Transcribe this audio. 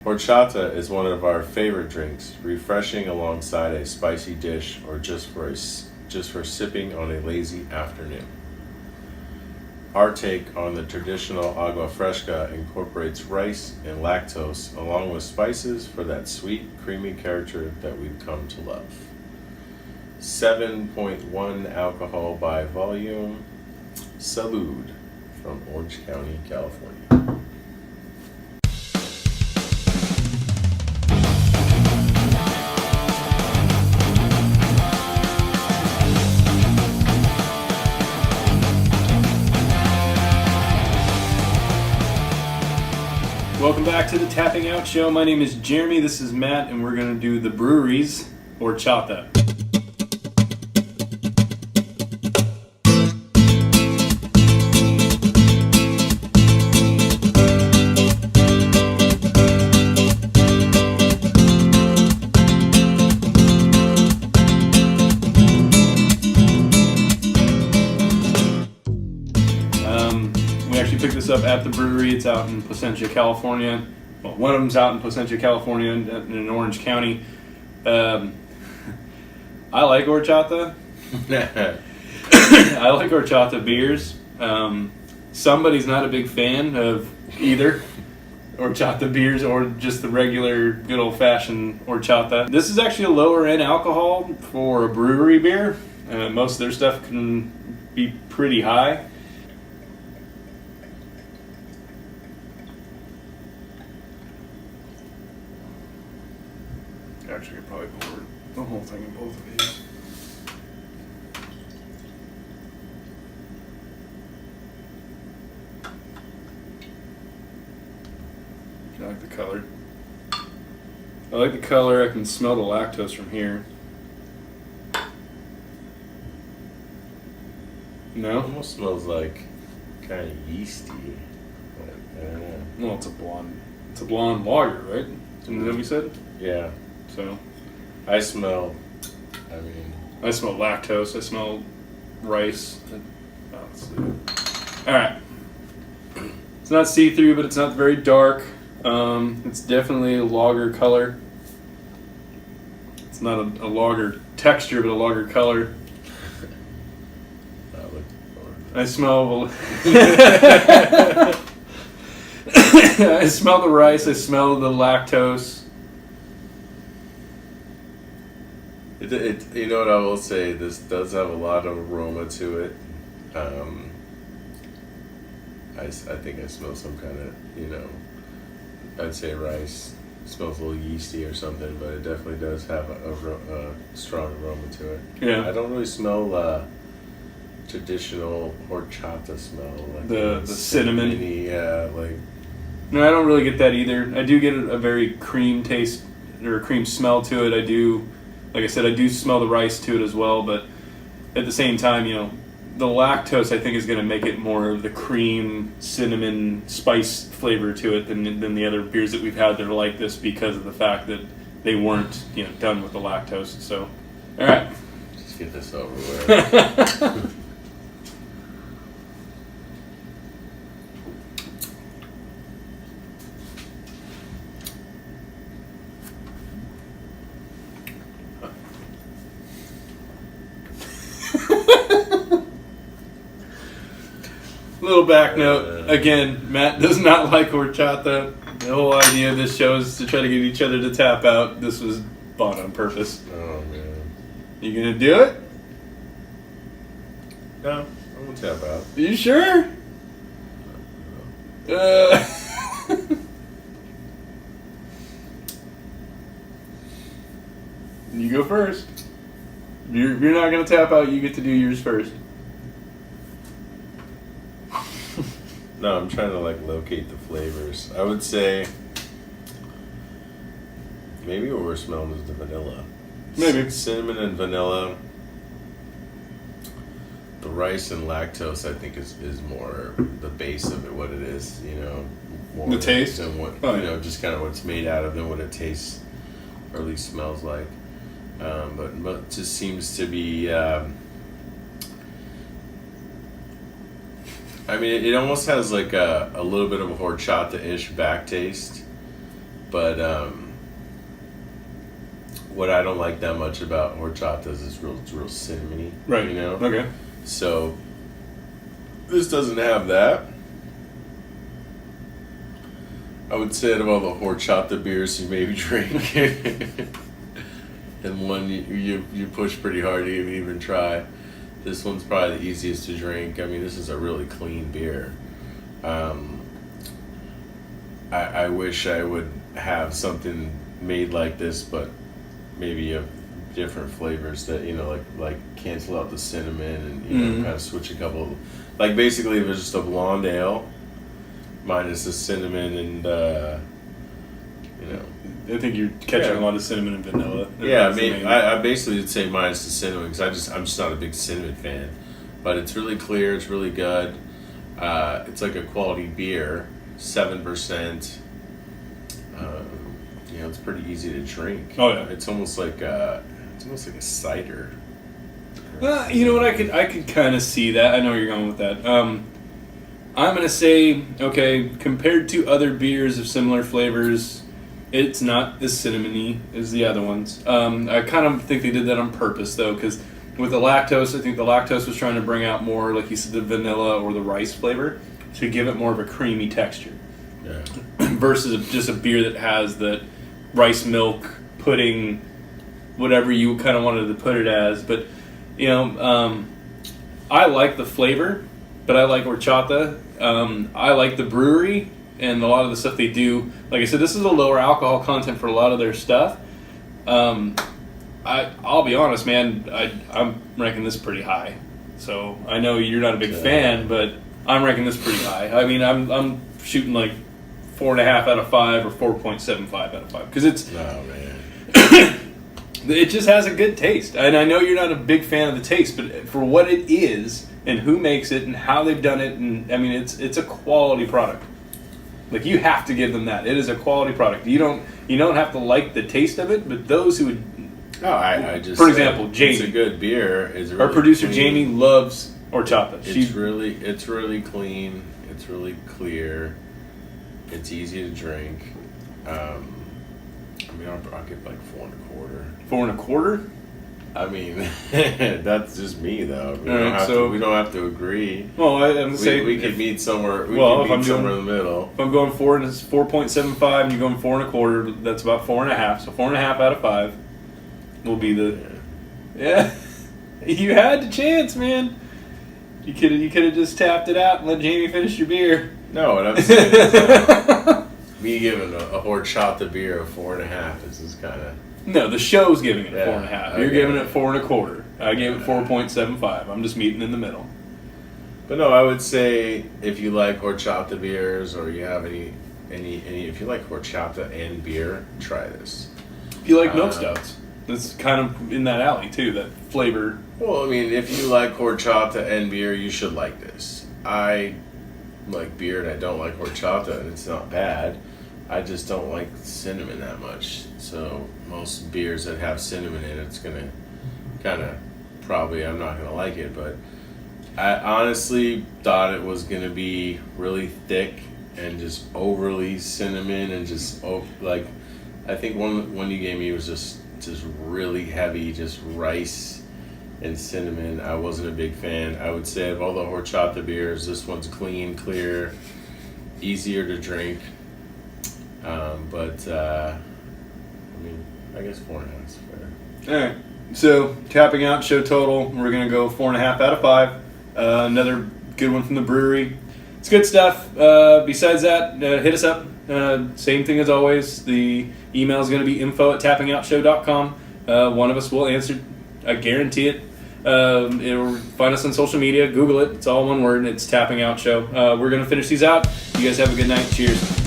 Horchata is one of our favorite drinks, refreshing alongside a spicy dish or just for sipping on a lazy afternoon. Our take on the traditional agua fresca incorporates rice and lactose along with spices for that sweet, creamy character that we've come to love. 7.1 alcohol by volume. Salud from Orange County, California. Welcome back to the Tapping Out Show. My name is Jeremy, this is Matt, and we're going to do the Bruery's Or Xata. Picked this up at the brewery. It's out in Placentia, California. Well, one of them's out in Placentia, California, in Orange County. I like Or Xata. I like Or Xata beers. Somebody's not a big fan of either Or Xata beers or just the regular good old-fashioned Or Xata. This is actually a lower end alcohol for a brewery beer. Most of their stuff can be pretty high. Actually, I could probably pour the whole thing in both of these. I like the color. I like the color. I can smell the lactose from here. No? Almost smells like kind of yeasty. But I don't know. Well, it's a blonde. It's a blonde lager, right? Isn't that what we said? Yeah. So, I smell lactose. I smell rice. Let's see. All right. It's not see-through, but it's not very dark. It's definitely a lager color. It's not a lager texture, but a lager color. I smell. I smell the rice. I smell the lactose. You know what I will say? This does have a lot of aroma to it. I think I smell some kind of, I'd say rice. It smells a little yeasty or something, but it definitely does have a strong aroma to it. Yeah. I don't really smell traditional horchata smell. Like the cinnamon. Yeah, like. No, I don't really get that either. I do get a very cream taste or a cream smell to it. I do. Like I said, I do smell the rice to it as well, but at the same time, the lactose I think is going to make it more of the cream, cinnamon, spice flavor to it than the other beers that we've had that are like this because of the fact that they weren't done with the lactose. So, all right, just get this over with. Little back note. Again, Matt does not like horchata. The whole idea of this show is to try to get each other to tap out. This was bought on purpose. Oh, man. You gonna do it? No, I won't tap out. Are you sure? You go first. You're not gonna tap out. You get to do yours first. No, I'm trying to locate the flavors. I would say maybe what we're smelling is the vanilla. Maybe cinnamon and vanilla. The rice and lactose, I think, is more the base of it. What it is, more the taste and what just kind of what it's made out of and what it tastes or at least smells like. But it just seems to be. I mean, it almost has like a little bit of a horchata-ish back taste. But what I don't like that much about horchata is it's real cinnamony. Right. You know? Okay. So this doesn't have that. I would say out of all the horchata beers you maybe drink, and one you push pretty hard to even try, this one's probably the easiest to drink. I mean, this is a really clean beer. I wish I would have something made like this, but maybe of different flavors that, you know, like cancel out the cinnamon and, you know, kind of switch a couple. Like basically if it's just a blonde ale minus the cinnamon and, you know. I think you're catching a lot of cinnamon and vanilla. Yeah, I basically would say minus the cinnamon because I'm just not a big cinnamon fan. But it's really clear, it's really good. It's like a quality beer, 7%. You know, it's pretty easy to drink. Oh yeah, it's almost like a cider. Well, you know what, I could kind of see that. I know where you're going with that. I'm gonna say, okay, compared to other beers of similar flavors, it's not as cinnamony as the other ones. I kind of think they did that on purpose though, because with the lactose, I think the lactose was trying to bring out more, like you said, the vanilla or the rice flavor to give it more of a creamy texture. Yeah. Versus just a beer that has the rice milk, pudding, whatever you kind of wanted to put it as. But, you know, I like the flavor, but I like horchata. I like the brewery and a lot of the stuff they do. Like I said, this is a lower alcohol content for a lot of their stuff. I'll be honest, man, I'm ranking this pretty high. So I know you're not a big fan, but I'm ranking this pretty high. I mean, I'm shooting like 4.5 out of 5 or 4.75 out of 5 because it's. Oh man. It just has a good taste, and I know you're not a big fan of the taste, but for what it is and who makes it and how they've done it, and I mean, it's a quality product. Like you have to give them that. It is a quality product. You don't have to like the taste of it, but those who would. No, I just. For example, Jamie. It's a good beer. It's really our producer clean. Jamie loves horchata. It's really clean. It's really clear. It's easy to drink. I mean, I'll give like 4.25. 4.25? I mean, that's just me though. We don't have to agree. Well, I'm saying we could meet somewhere. We well, could meet somewhere in the middle. If I'm going 4 and it's 4.75, and you're going 4.25, that's about 4.5. So 4.5 out of 5 will be the. Yeah, you had the chance, man. You could have just tapped it out and let Jamie finish your beer. No, what I'm saying is me giving a horchata beer a 4.5. This is kind of. No, the show's giving it 4.5. You're okay. giving it 4.25. I gave it 4.75. I'm just meeting in the middle. But no, I would say if you like horchata beers or you have any if you like horchata and beer, try this. If you like milk stouts, that's kind of in that alley too. That flavor. Well, I mean, if you like horchata and beer, you should like this. I like beer and I don't like horchata, and it's not bad. I just don't like cinnamon that much. So most beers that have cinnamon in it's gonna kind of probably I'm not gonna like it. But I honestly thought it was gonna be really thick and just overly cinnamon and just like I think one you gave me was just really heavy, just rice and cinnamon. I wasn't a big fan. I would say of all the horchata beers, this one's clean, clear, easier to drink. I mean, I guess 4.5 is fair. All right. So tapping out show total, we're gonna go 4.5 out of 5. Another good one from the brewery. It's good stuff. Besides that, hit us up. Same thing as always. The email is going to be info@tappingoutshow.com. One of us will answer. I guarantee it. Find us on social media. Google it. It's all one word. It's Tapping Out Show. We're going to finish these out. You guys have a good night. Cheers.